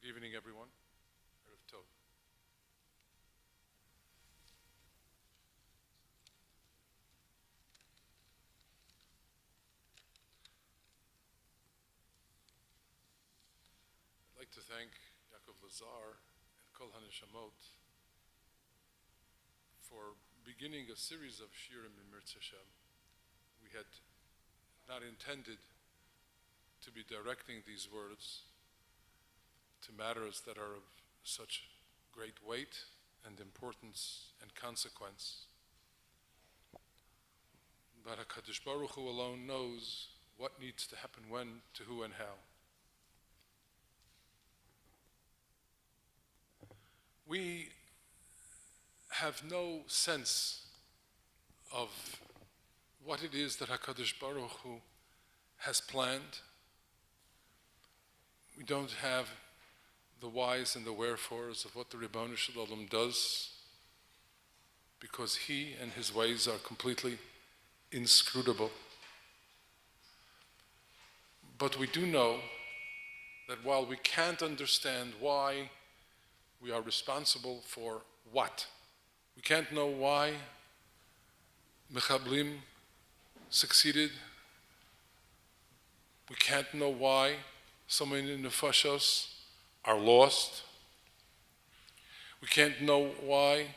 Good evening, everyone. Erev Tov. I'd like to thank Yaakov Lazar and Kol HaNeshamot for beginning a series of Shirim in Mirz Hashem. We had not intended to be directing these words to matters that are of such great weight and importance and consequence. But HaKadosh Baruch Hu alone knows what needs to happen when, to who, and how. We have no sense of what it is that HaKadosh Baruch Hu has planned. We don't have the whys and the wherefores of what the Ribono Shel Olam does, because He and His ways are completely inscrutable. But we do know that while we can't understand why we are responsible for what, we can't know why Mechablim succeeded, we can't know why so many nefashos are lost, we can't know why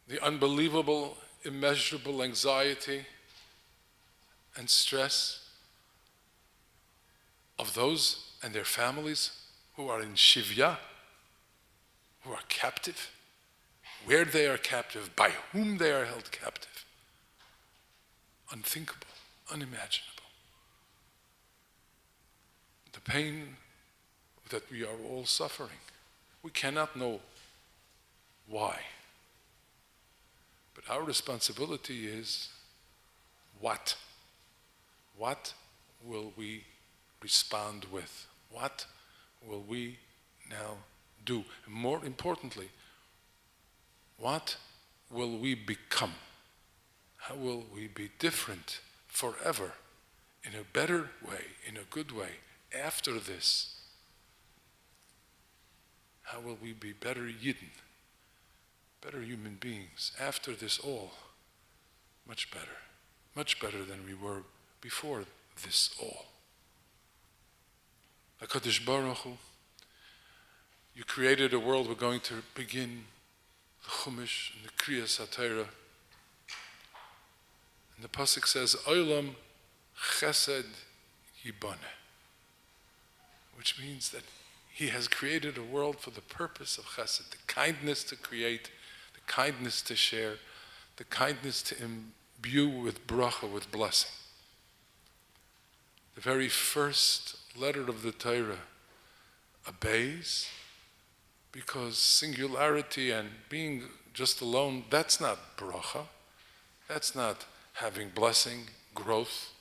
the unbelievable, immeasurable anxiety and stress of those and their families who are in Shivya, who are captive, where they are captive, by whom they are held captive. Unthinkable, unimaginable. The pain that we are all suffering. We cannot know why. But our responsibility is what? What will we respond with? What will we now do? And more importantly, what will we become? How will we be different forever, in a better way, in a good way, after this? How will we be better Yidden, better human beings after this all? Much better than we were before this all. HaKadosh Baruch Hu, you created a world. We're going to begin the Chumash and the Kriyas HaTorah. And the Pasuk says, Olam Chesed Yiboneh, which means that He has created a world for the purpose of chesed, the kindness to create, the kindness to share, the kindness to imbue with bracha, with blessing. The very first letter of the Torah obeys, because singularity and being just alone, that's not bracha, that's not having blessing, growth,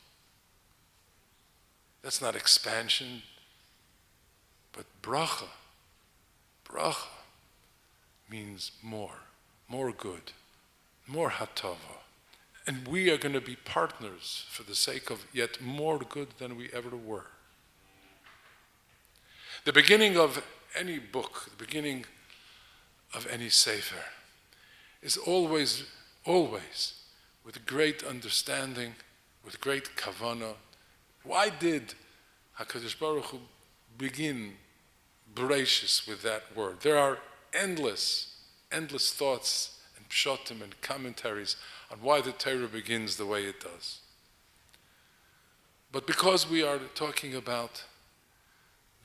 that's not expansion. But bracha means more good, more hatava. And we are going to be partners for the sake of yet more good than we ever were. The beginning of any book, the beginning of any sefer, is always with great understanding, with great kavanah. Why did HaKadosh Baruch Hu begin Bereishit with that word? There are endless thoughts and pshatim and commentaries on why the Torah begins the way it does. But because we are talking about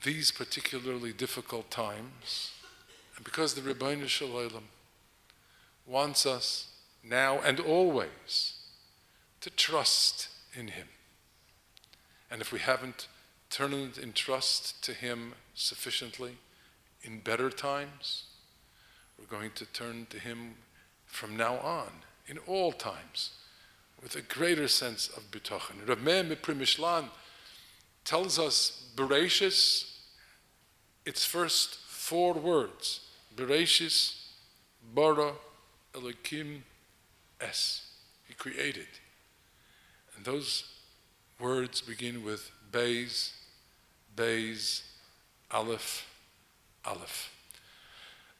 these particularly difficult times, and because the Ribono Shel Olam wants us now and always to trust in Him. And if we haven't turned in trust to Him sufficiently in better times, we're going to turn to Him from now on, in all times, with a greater sense of bitachon. Rav Meir Mipri Mishlan tells us Bereishit, its first 4 words, Bereishit bara Elokim es. He created. And those words begin with Beis, Aleph, Aleph.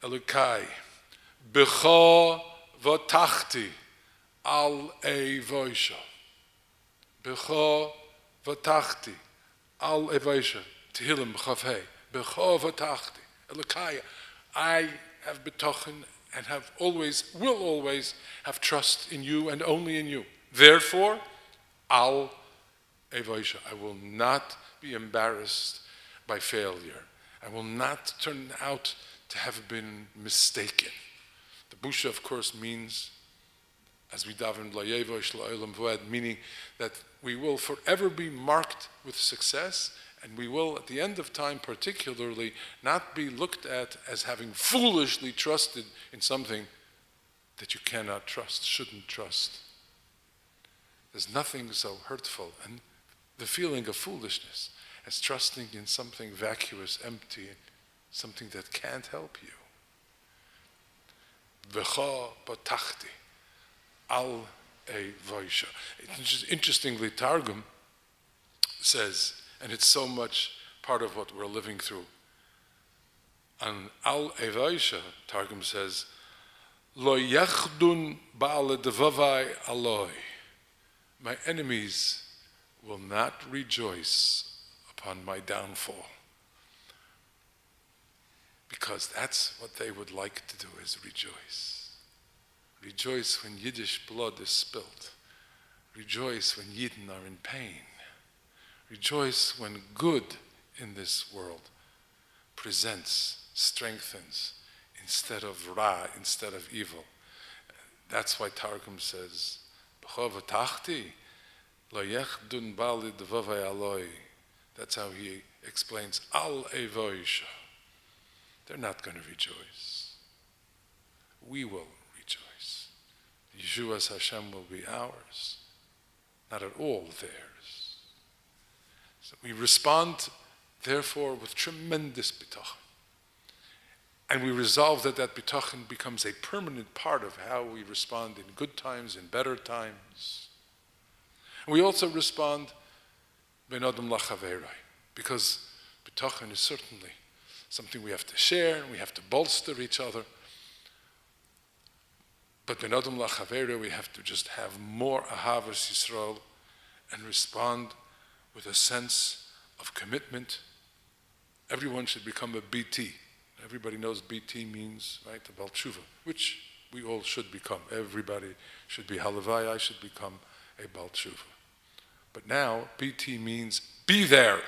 Elokai, Becho v'tachti al evoisha. Becho v'tachti al evoisha. Tehillim b'chav hei. Becho v'tachti. Elokai, I have betochen and will always have trust in you and only in you. Therefore, al evoisha. I will not be embarrassed by failure. I will not turn out to have been mistaken. The busha, of course, means, as we daven la yevosh la'olam v'ed, meaning that we will forever be marked with success, and we will, at the end of time particularly, not be looked at as having foolishly trusted in something that you cannot trust, shouldn't trust. There's nothing so hurtful and the feeling of foolishness as trusting in something vacuous, empty, something that can't help you. V'cha batachti al evoisha. Interestingly, Targum says, and it's so much part of what we're living through. On al evoisha, Targum says, lo yechdun ba'al devavai aloi. My enemies will not rejoice upon my downfall. Because that's what they would like to do, is rejoice. Rejoice when Yiddish blood is spilt. Rejoice when Yidden are in pain. Rejoice when good in this world presents, strengthens, instead of ra, instead of evil. That's why Targum says, that's how he explains al evoisha. They're not going to rejoice. We will rejoice. Yeshua's Hashem will be ours, not at all theirs. So we respond, therefore, with tremendous bitachon. And we resolve that bitachon becomes a permanent part of how we respond in good times, in better times. And we also respond ben adam lachaverai, because bitachon is certainly something we have to share, and we have to bolster each other. But ben adam lachaverai, we have to just have more ahavas Yisrael and respond with a sense of commitment. Everyone should become a BT. Everybody knows BT means, right, a Bal Tshuva, which we all should become. Everybody should be Halavai. I should become a Bal Tshuva. But now, BT means be there.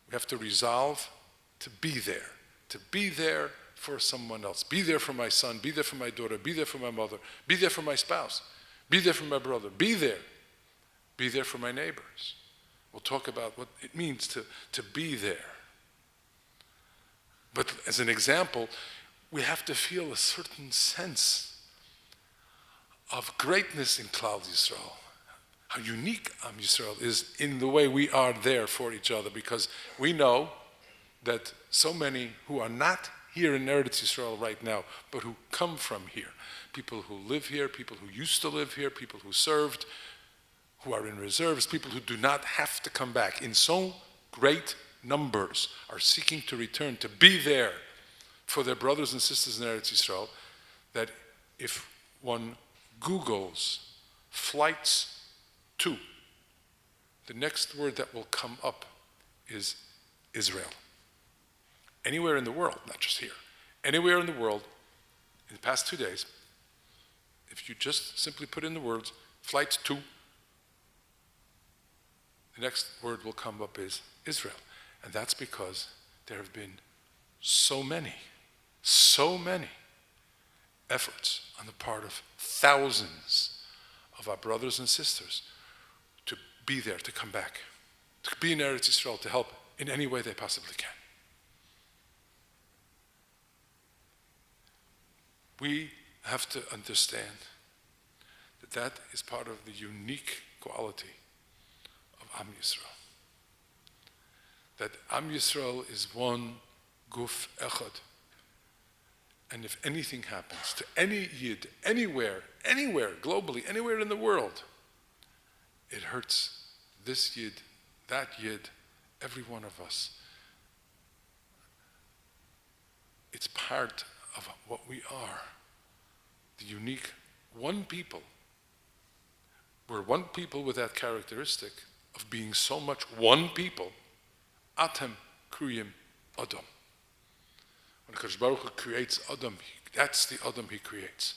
We have to resolve to be there for someone else. Be there for my son, be there for my daughter, be there for my mother, be there for my spouse, be there for my brother, be there for my neighbors. We'll talk about what it means to be there. But as an example, we have to feel a certain sense of greatness in Klal Yisrael. How unique Am Yisrael is in the way we are there for each other, because we know that so many who are not here in Eretz Yisrael right now, but who come from here, people who live here, people who used to live here, people who served, who are in reserves, people who do not have to come back, in so great numbers are seeking to return, to be there for their brothers and sisters in Eretz Yisrael, that if one Googles flights to, the next word that will come up is Israel. Anywhere in the world, not just here, anywhere in the world, in the past 2 days, if you just simply put in the words, flights to, the next word will come up is Israel. And that's because there have been so many efforts on the part of thousands of our brothers and sisters to be there, to come back, to be in Eretz Yisrael, to help in any way they possibly can. We have to understand that is part of the unique quality of Am Yisrael. That Am Yisrael is one guf echad. And if anything happens to any Yid, anywhere, globally, anywhere in the world, it hurts this Yid, that Yid, every one of us. It's part of what we are. The unique one people. We're one people with that characteristic of being so much one people. Atem kriyim Adam. When HaKadosh Baruch Hu creates Adam, that's the Adam he creates.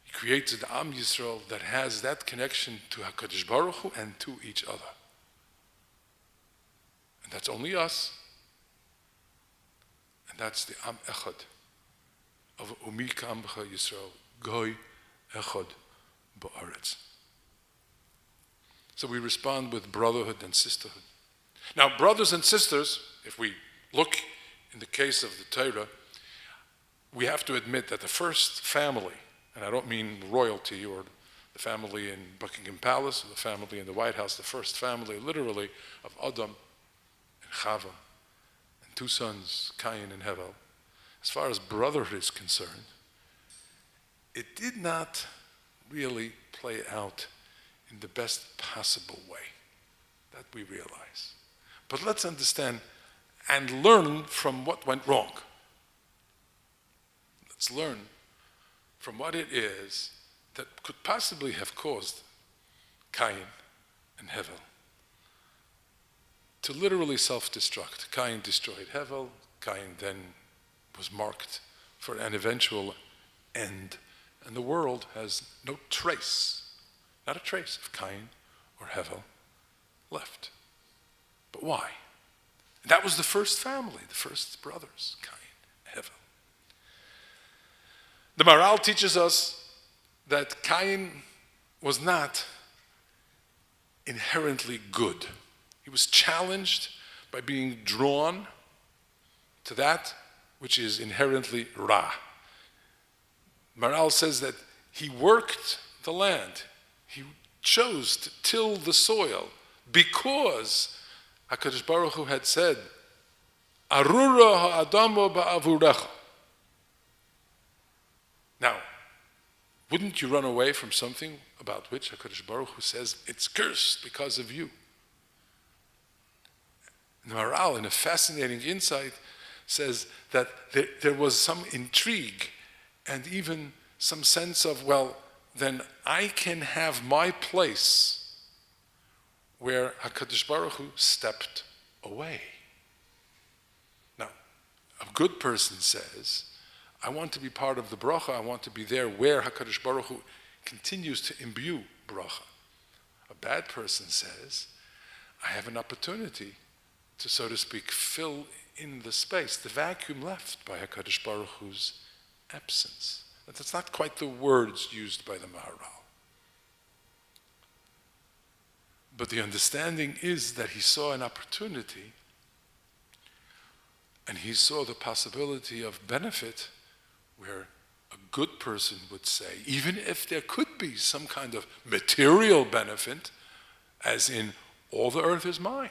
He creates an Am Yisrael that has that connection to HaKadosh Baruch Hu and to each other. And that's only us. And that's the Am Echad of Umi K'Amcha Yisrael, Goy Echad Ba'aretz. So we respond with brotherhood and sisterhood. Now, brothers and sisters, if we look in the case of the Torah, we have to admit that the first family, and I don't mean royalty or the family in Buckingham Palace or the family in the White House, the first family literally of Adam and Chava and two sons, Cain and Hevel, as far as brotherhood is concerned, it did not really play out in the best possible way that we realize. But let's understand and learn from what went wrong. Let's learn from what it is that could possibly have caused Cain and Hevel to literally self-destruct. Cain destroyed Hevel. Cain then was marked for an eventual end. And the world has no trace, not a trace of Cain or Hevel left. But why? And that was the first family, the first brothers, Cain and Hevel. The Maharal teaches us that Cain was not inherently good. He was challenged by being drawn to that which is inherently Ra. Maharal says that he worked the land. He chose to till the soil because HaKadosh Baruch Hu had said, Arura ha'adamo ba'avurecha. Now, wouldn't you run away from something about which HaKadosh Baruch Hu says, it's cursed because of you? And the Maharal, in a fascinating insight, says that there was some intrigue and even some sense of, well, then I can have my place where HaKadosh Baruch Hu stepped away. Now, a good person says, I want to be part of the bracha, I want to be there where HaKadosh Baruch Hu continues to imbue bracha. A bad person says, I have an opportunity to, so to speak, fill in the space, the vacuum left by HaKadosh Baruch Hu's absence. That's not quite the words used by the Maharal. But the understanding is that he saw an opportunity and he saw the possibility of benefit where a good person would say, even if there could be some kind of material benefit, as in all the earth is mine,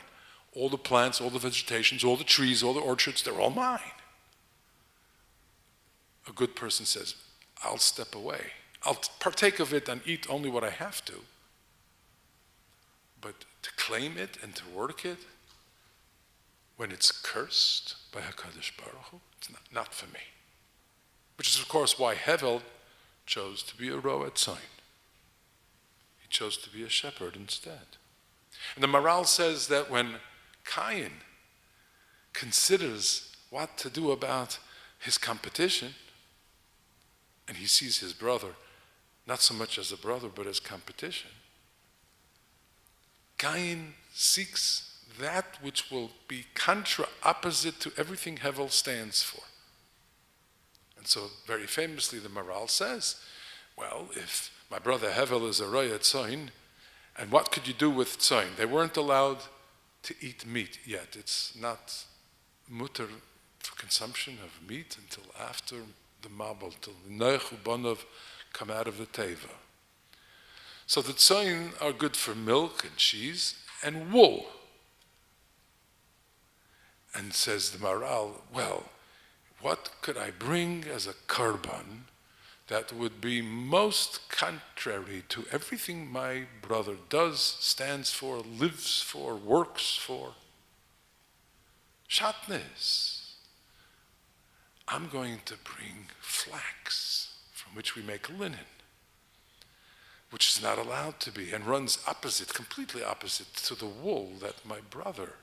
all the plants, all the vegetations, all the trees, all the orchards, they're all mine. A good person says, I'll step away. I'll partake of it and eat only what I have to. But to claim it and to work it when it's cursed by HaKadosh Baruch Hu, it's not for me. Which is, of course, why Hevel chose to be a ro'et sign. He chose to be a shepherd instead. And the Maharal says that when Cain considers what to do about his competition, and he sees his brother not so much as a brother but as competition, Cain seeks that which will be opposite to everything Hevel stands for. And so very famously the Maharal says, well, if my brother Hevel is a ro'et tzayin, and what could you do with tzayin? They weren't allowed to eat meat yet. It's not mutter for consumption of meat until after the Mabul, till the Noach u'banav come out of the Teva. So the tzayin are good for milk and cheese and wool. And says the Maharal, well, what could I bring as a korban that would be most contrary to everything my brother does, stands for, lives for, works for? Shatnez. I'm going to bring flax, from which we make linen, which is not allowed to be, and runs opposite, completely opposite to the wool that my brother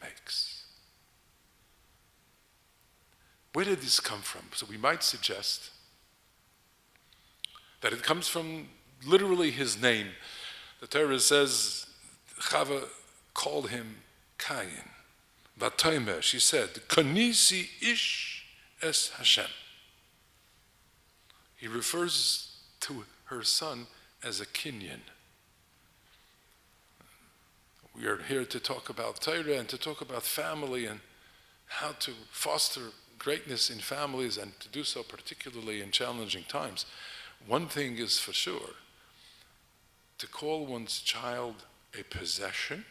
makes. Where did this come from? So we might suggest that it comes from literally his name. The Torah says Chava called him Cain. Vatomer, she said, Konisi ish es Hashem. He refers to her son as a kinyan. We are here to talk about Torah and to talk about family and how to foster greatness in families and to do so particularly in challenging times. One thing is for sure, to call one's child a possession,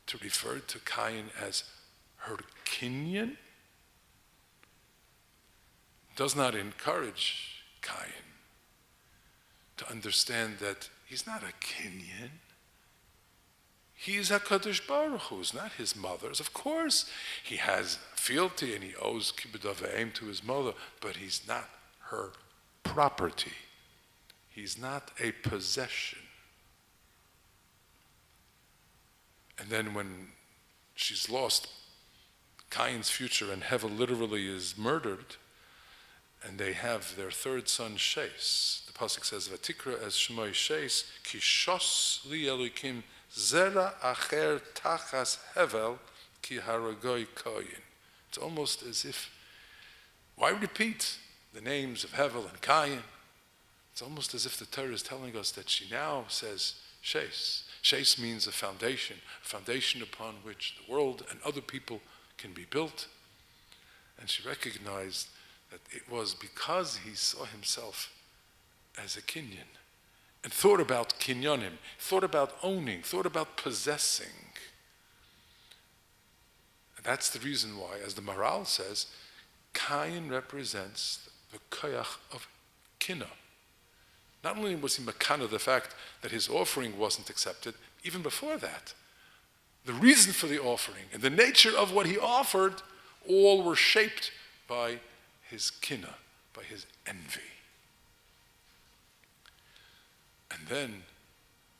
to refer to Cain as her kinyan, does not encourage Cain to understand that he's not a kinyan. He is HaKadosh Baruch Hu, is not his mother's. Of course, he has fealty and he owes kibbud avayim to his mother, but he's not her property. He's not a possession. And then when she's lost Cain's future and Hevel literally is murdered, and they have their third son, Shes. The pasuk says, "Vatikra as Shmoi Shes, ki shos li Elokim zera acher tachas Hevel ki haragoi koyin." It's almost as if, why repeat the names of Hevel and Cain? It's almost as if the Torah is telling us that she now says Shes. Shes means a foundation upon which the world and other people can be built. And she recognized that it was because he saw himself as a kinyan and thought about kinyanim, thought about owning, thought about possessing. And that's the reason why, as the Maral says, Cain represents the koyach of kinah. Not only was he makana the fact that his offering wasn't accepted, even before that, the reason for the offering and the nature of what he offered all were shaped by his kinah, by his envy. And then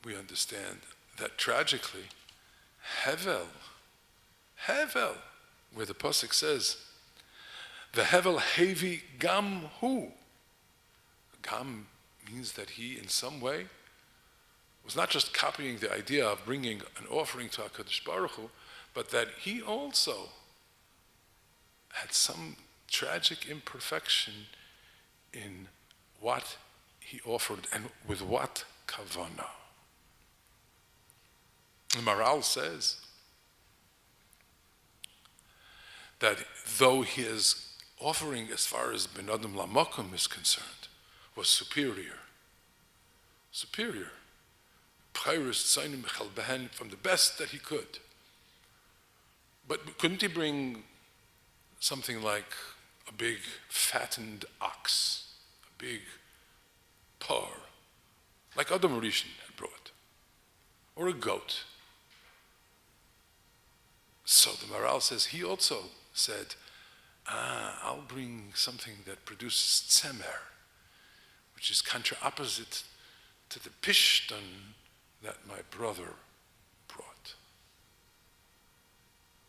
we understand that tragically, Hevel, where the pasuk says, the Hevel hevi gam hu. Gam means that he, in some way, was not just copying the idea of bringing an offering to HaKadosh Baruch Hu, but that he also had some tragic imperfection in what he offered and with what kavanah. The Maral says that though his offering as far as Ben Adam Lamakom is concerned was superior, from the best that he could. But couldn't he bring something like a big fattened ox, a big par, like Adam Rishon had brought, or a goat? So the Maral says, he also said, I'll bring something that produces tzemer, which is contra-opposite to the pishtan that my brother brought.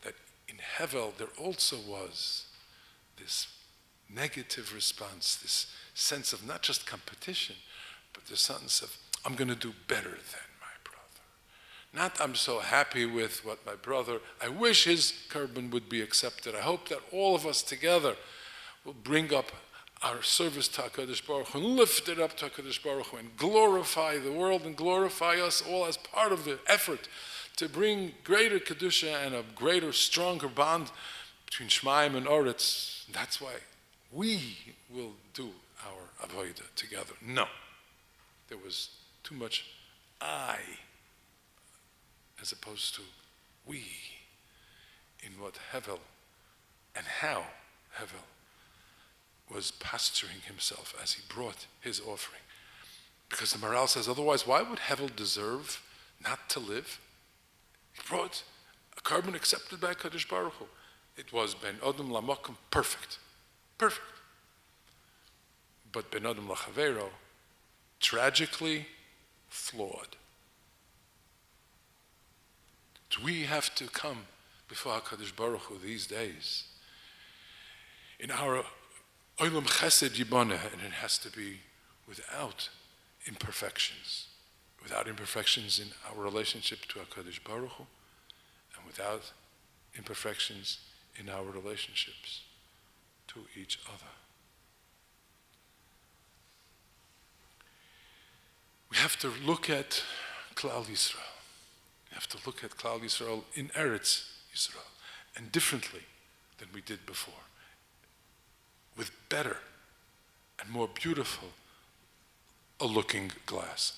That in Hevel there also was this negative response, this sense of not just competition, but the sense of, I'm going to do better than my brother. Not, I'm so happy with what my brother, I wish his korban would be accepted. I hope that all of us together will bring up our service to HaKadosh Baruch Hu and lift it up to HaKadosh Baruch Hu and glorify the world and glorify us all as part of the effort to bring greater Kedusha and a greater, stronger bond between Shemaim and Oretz. That's why we will do our avodah together. No. There was too much I as opposed to we in what Hevel and how Hevel was posturing himself as he brought his offering. Because the Maral says, otherwise, why would Hevel deserve not to live? He brought a korban accepted by Kadosh Baruch Hu. It was Ben Adam Lamakum, perfect. Perfect. But Ben Adam Lachavero, tragically flawed. We have to come before HaKadosh Baruch Hu these days in our Olam Chesed Yiboneh, and it has to be without imperfections. Without imperfections in our relationship to HaKadosh Baruch Hu, and without imperfections in our relationships to each other. We have to look at Klal Yisrael. We have to look at Klal Yisrael in Eretz Yisrael, and differently than we did before, with better and more beautiful a looking glass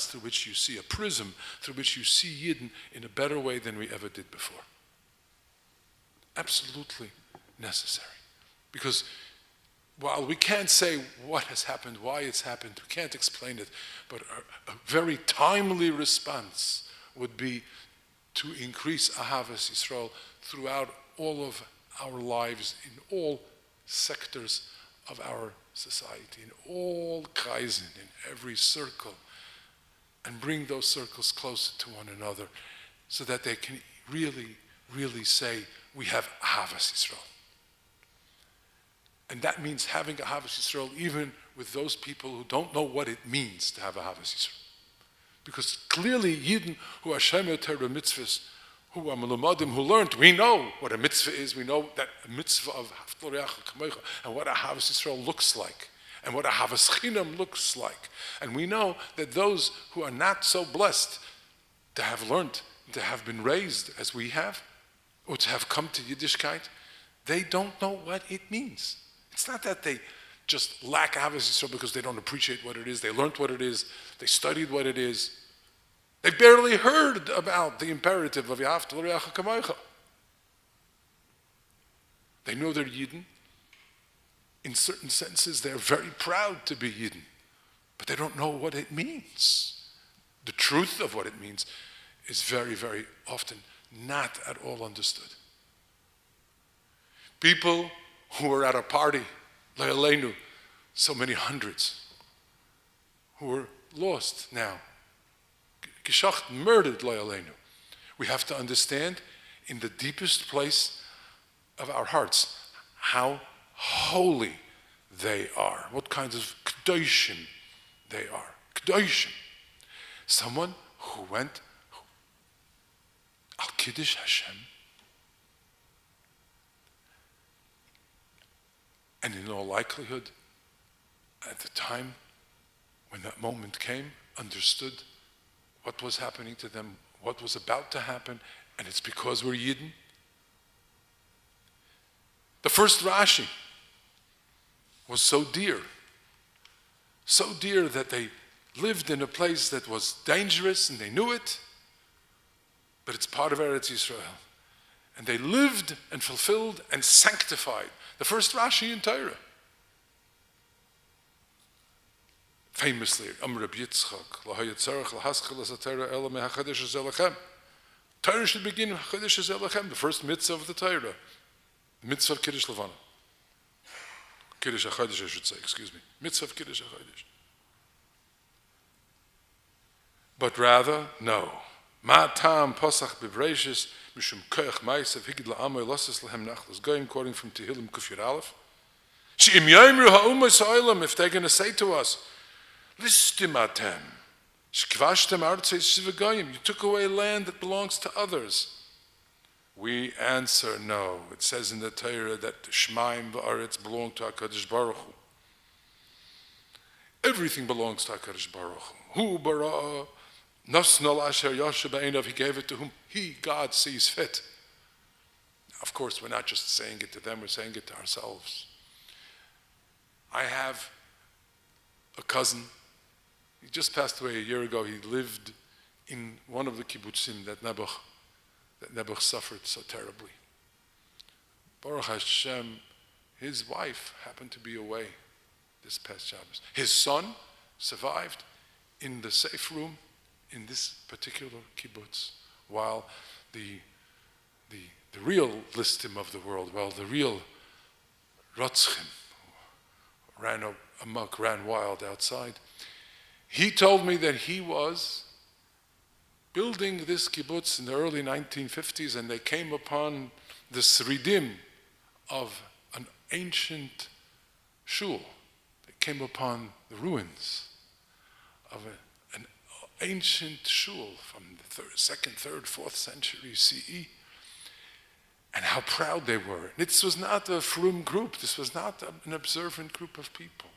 through which you see, a prism through which you see Yidden in a better way than we ever did before. Absolutely necessary. Because while we can't say what has happened, why it's happened, we can't explain it, but a very timely response would be to increase Ahavas Yisrael throughout all of our lives, in all sectors of our society, in all kreisen, in every circle, and bring those circles closer to one another so that they can really, really say, we have Ahavas Yisrael. And that means having Ahavas Yisrael even with those people who don't know what it means to have Ahavas Yisrael. Because clearly Yidden who are Shemer Torah mitzvahs, who are Melumadim, who learned, we know what a mitzvah is, we know that a mitzvah of Haftal Re'acha Kamecha, and what Ahavas Yisrael looks like, and what Ahavas Chinam looks like. And we know that those who are not so blessed to have learned, to have been raised as we have, or to have come to Yiddishkeit, they don't know what it means. It's not that they just lack Ahavas Yisrael because they don't appreciate what it is, they learned what it is, they studied what it is. They barely heard about the imperative of Yaftal Re'acha Kamecha. They know they're Yidden. In certain senses, they're very proud to be Yidden, but they don't know what it means. The truth of what it means is very, very often not at all understood. People who were at a party, Le'aleinu, so many hundreds, who were lost now, geschacht, murdered Le'aleinu. We have to understand in the deepest place of our hearts how holy they are, what kinds of kedoshim they are. Kedoshim. Someone who went al Kiddush Hashem, and in all likelihood, at the time when that moment came, understood what was happening to them, what was about to happen, and it's because we're Yidden. The first Rashi was so dear that they lived in a place that was dangerous and they knew it, but it's part of Eretz Yisrael. And they lived and fulfilled and sanctified the first Rashi in Torah. Famously, Reb Yitzchak, Torah should begin Chodesh Zelechem, the first mitzvah of the Torah, the mitzvah of Kiddush Levana. Kiddush HaChodesh, I should say, excuse me. Mitzvah of Kiddush HaChodesh. But rather, no. Ma tam posach bereishit mishum koach ma'asav higid la'amay losses lahem nachlas goyim, quoting from Tehillim Kuf Yud Aleph. She'im yomru ha'umas ha'olam, if they're going to say to us, listim atem, shkvashtem artzei shivagoyim, you took away land that belongs to others. We answer no. It says in the Torah that Shemaim v'aretz belong to HaKadosh Baruch Hu. Everything belongs to HaKadosh Baruch Hu. Hu bara nasnal asher yasher ba'einav, he gave it to whom he, God, sees fit. Of course, we're not just saying it to them, we're saying it to ourselves. I have a cousin. He just passed away a year ago. He lived in one of the kibbutzim that Nebuch suffered so terribly. Baruch Hashem, his wife happened to be away this past Shabbos. His son survived in the safe room in this particular kibbutz, while the the real listim of the world, well, the real Rotzchim, ran amok, ran wild outside. He told me that he was building this kibbutz in the early 1950s, and they came upon the sridim of an ancient shul. They came upon the ruins of an ancient shul from the 2nd, 3rd, 4th century CE. And how proud they were. This was not a frum group. This was not an observant group of people.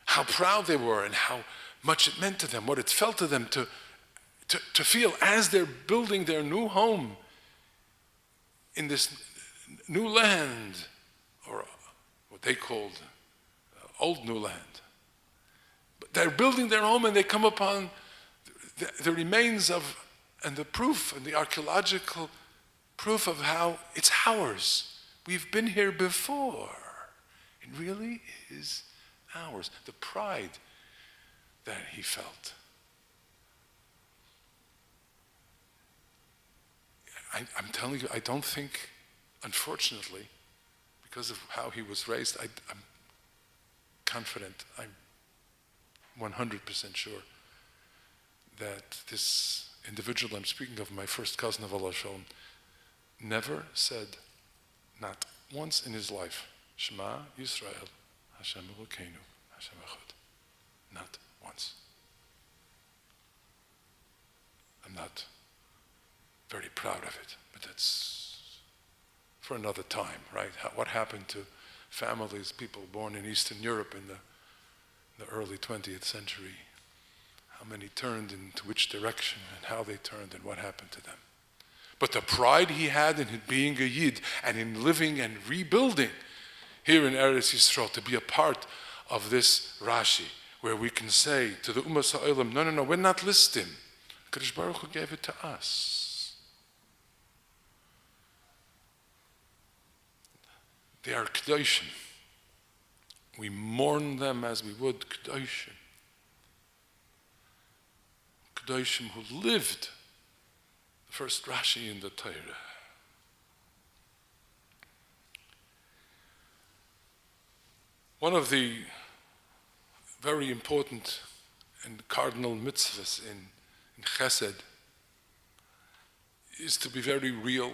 How proud they were and how much it meant to them, what it felt to them to feel as they're building their new home in this new land, or what they called old new land. But they're building their home and they come upon the remains of, and the proof, and the archaeological proof of how it's ours. We've been here before. It really is ours. The pride that he felt. I'm telling you, I don't think, unfortunately, because of how he was raised, I'm confident, I'm 100% sure that this individual I'm speaking of, my first cousin of Allah Shalom, never said, not once in his life, Shema Yisrael, Hashem Elokeinu, Hashem Echad. Not once. I'm not very proud of it, but that's for another time, right? What happened to families, people born in Eastern Europe in the early 20th century? How many turned into which direction and how they turned and what happened to them. But the pride he had in being a Yid and in living and rebuilding here in Eretz Yisrael, to be a part of this Rashi, where we can say to the Ummah Sa'olam, no, we're not listim. Kadosh Baruch Hu gave it to us. They are Kedoshim. We mourn them as we would Kedoshim. Kedoshim who lived the first Rashi in the Torah. One of the very important and cardinal mitzvahs in Chesed is to be very real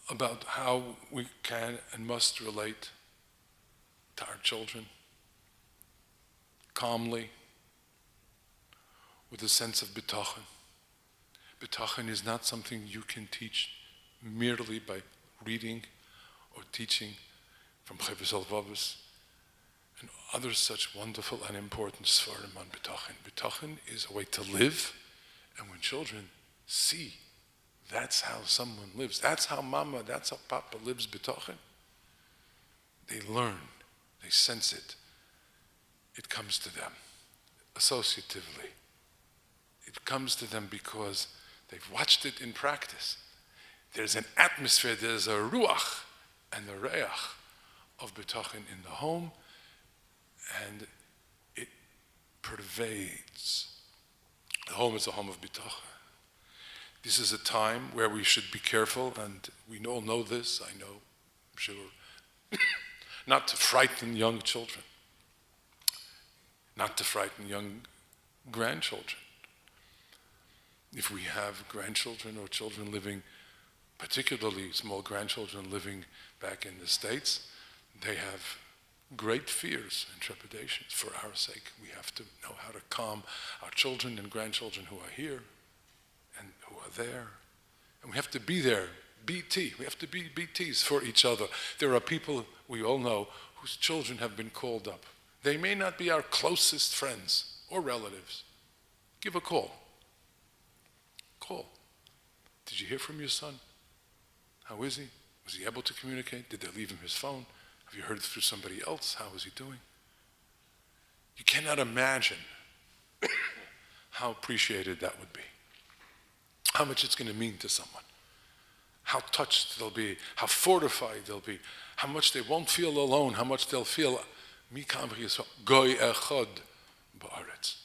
about how we can and must relate to our children calmly, with a sense of bitachon. Bitachon is not something you can teach merely by reading or teaching from Chovos HaLevavos and other such wonderful and important svarim on bitachon. Bitachon is a way to live, and when children see that's how someone lives, that's how mama, that's how papa lives bitachon, they learn, they sense it. It comes to them associatively. It comes to them because they've watched it in practice. There's an atmosphere, there's a ruach and a reach of bitachon in the home, and it pervades. The home is a home of bitachon. This is a time where we should be careful, and we all know this, I know, I'm sure, not to frighten young children, not to frighten young grandchildren. If we have grandchildren or children living, particularly small grandchildren living back in the States, they have great fears and trepidations. For our sake, we have to know how to calm our children and grandchildren who are here and who are there. And we have to be there, BT. We have to be BTs for each other. There are people we all know whose children have been called up. They may not be our closest friends or relatives. Give a call. Call. Did you hear from your son? How is he? Was he able to communicate? Did they leave him his phone? Have you heard through somebody else? How is he doing? You cannot imagine how appreciated that would be. How much it's going to mean to someone. How touched they'll be. How fortified they'll be. How much they won't feel alone. How much they'll feel Mi kam Yisrael, goy echad ba'aretz.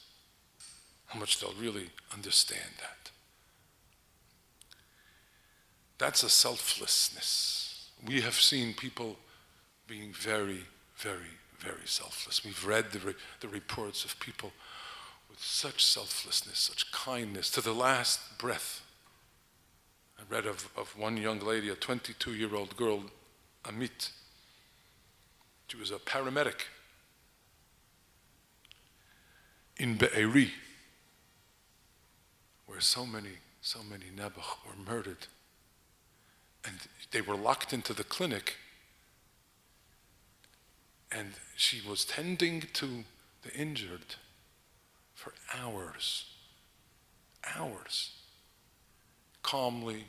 How much they'll really understand that. That's a selflessness. We have seen people being very, very, very selfless. We've read the reports of people with such selflessness, such kindness, to the last breath. I read of one young lady, a 22-year-old girl, Amit. She was a paramedic in Be'eri, where so many Nebuch were murdered. And they were locked into the clinic, and she was tending to the injured for hours, calmly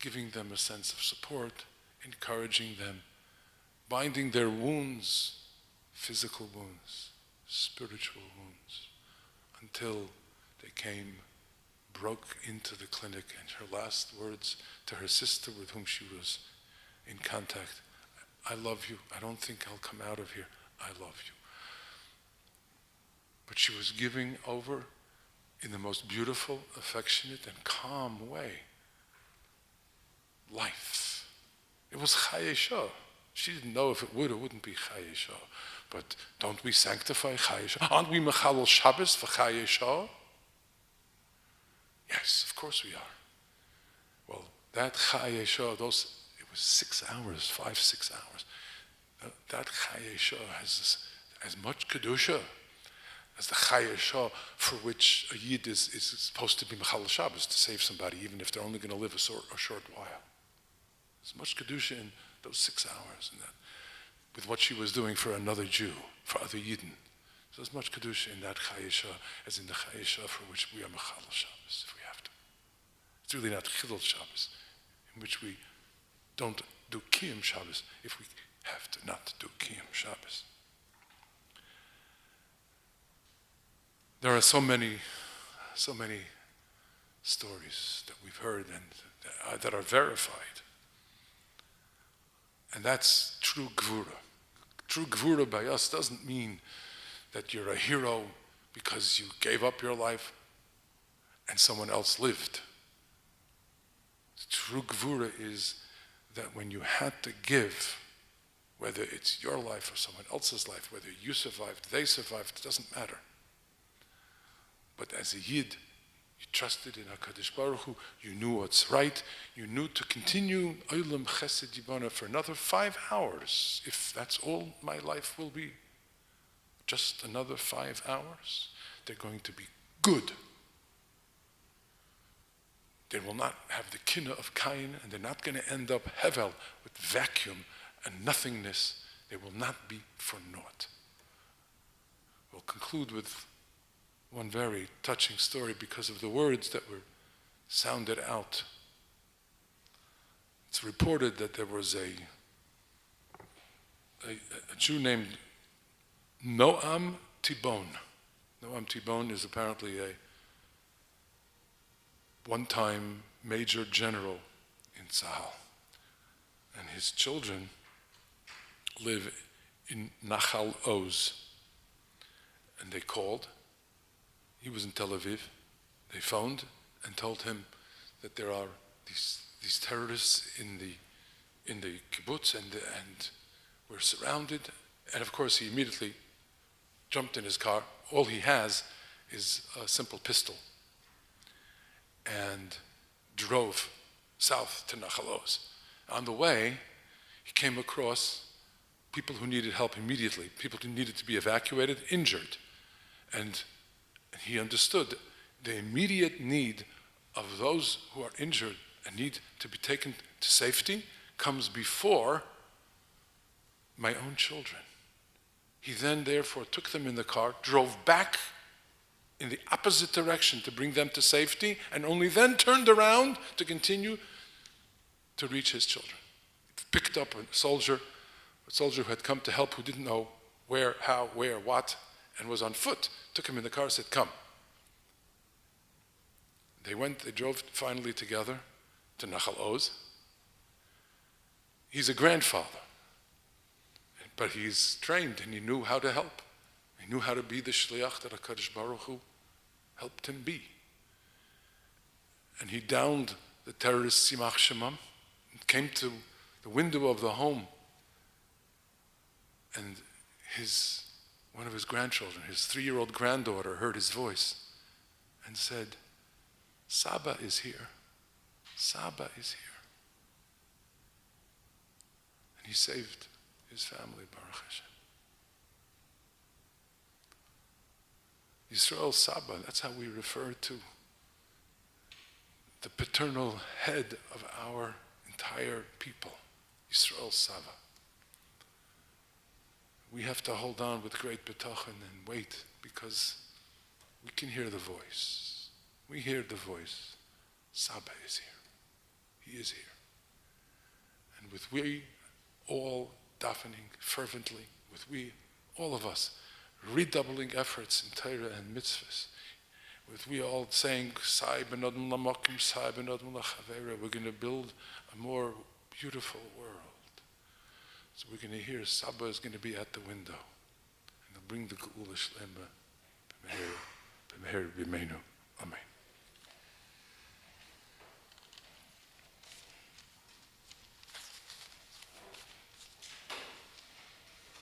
giving them a sense of support, encouraging them, binding their wounds, physical wounds, spiritual wounds, until they broke into the clinic, and her last words to her sister with whom she was in contact, I love you. I don't think I'll come out of here. I love you. But she was giving over in the most beautiful, affectionate, and calm way life. It was Chayesha. She didn't know if it would or wouldn't be Chayesha. But don't we sanctify Chayesha? Aren't we Mechalel Shabbos for Chayesha? Yes, of course we are. Well, that Chayesha, it was 6 hours, 5-6 hours. That Chayesha has as much Kedusha as the Chayesha for which a Yid is supposed to be Mechalel Shabbos, to save somebody, even if they're only going to live a short while. There's much Kedusha in those 6 hours, and that, with what she was doing for another Jew, for other Yidden. So there's much Kedusha in that Chayesha as in the Chayesha for which we are Mechalel Shabbos, if we have to. It's really not Chilul Shabbos, in which we don't do Kiyum Shabbos, if we have to not do Kiyum Shabbos. There are so many stories that we've heard and that are verified. And that's true Gvura. True Gvura by us doesn't mean that you're a hero because you gave up your life and someone else lived. True Gvura is that when you had to give, whether it's your life or someone else's life, whether you survived, they survived, it doesn't matter. But as a Yid, you trusted in HaKadosh Baruch Hu, you knew what's right, you knew to continue Olam Chesed Yibana for another 5 hours, if that's all my life will be. Just another 5 hours. They're going to be good. They will not have the kinna of Cain, and they're not going to end up hevel, with vacuum and nothingness. They will not be for naught. We'll conclude with one very touching story because of the words that were sounded out. It's reported that there was a Jew named Noam Tibon. Noam Tibon is apparently a one-time major general in Tzahal. And his children live in Nachal Oz. And they called. He was in Tel Aviv. They phoned and told him that there are these terrorists in the kibbutz and we're surrounded. And of course he immediately jumped in his car. All he has is a simple pistol, and drove south to Nachal Oz. On the way, he came across people who needed help immediately, people who needed to be evacuated, injured. And he understood the immediate need of those who are injured and need to be taken to safety comes before my own children. He then therefore took them in the car, drove back in the opposite direction to bring them to safety, and only then turned around to continue to reach his children. He picked up a soldier who had come to help, who didn't know where, how, where, what, and was on foot, took him in the car, said, come. They drove finally together to Nachal Oz. He's a grandfather, but he's trained and he knew how to help. He knew how to be the shliach that HaKadosh Baruch Hu helped him be. And he downed the terrorist Yimach Shemam, came to the window of the home, and one of his grandchildren, his 3-year-old granddaughter, heard his voice and said, Saba is here. Saba is here. And he saved his family, Baruch Hashem. Yisrael Saba, that's how we refer to the paternal head of our entire people, Yisrael Saba. We have to hold on with great bitachon and wait, because we can hear the voice. We hear the voice. Saba is here. He is here. And with we all davening fervently, with we, all of us, redoubling efforts in Torah and mitzvahs, with we all saying, Sai ben Adam lamakim, Sai ben Adam lachavera, we're going to build a more beautiful world. So we're going to hear Saba is going to be at the window, and he'll bring the Geula Shlema b'meher b'meinu. Amen.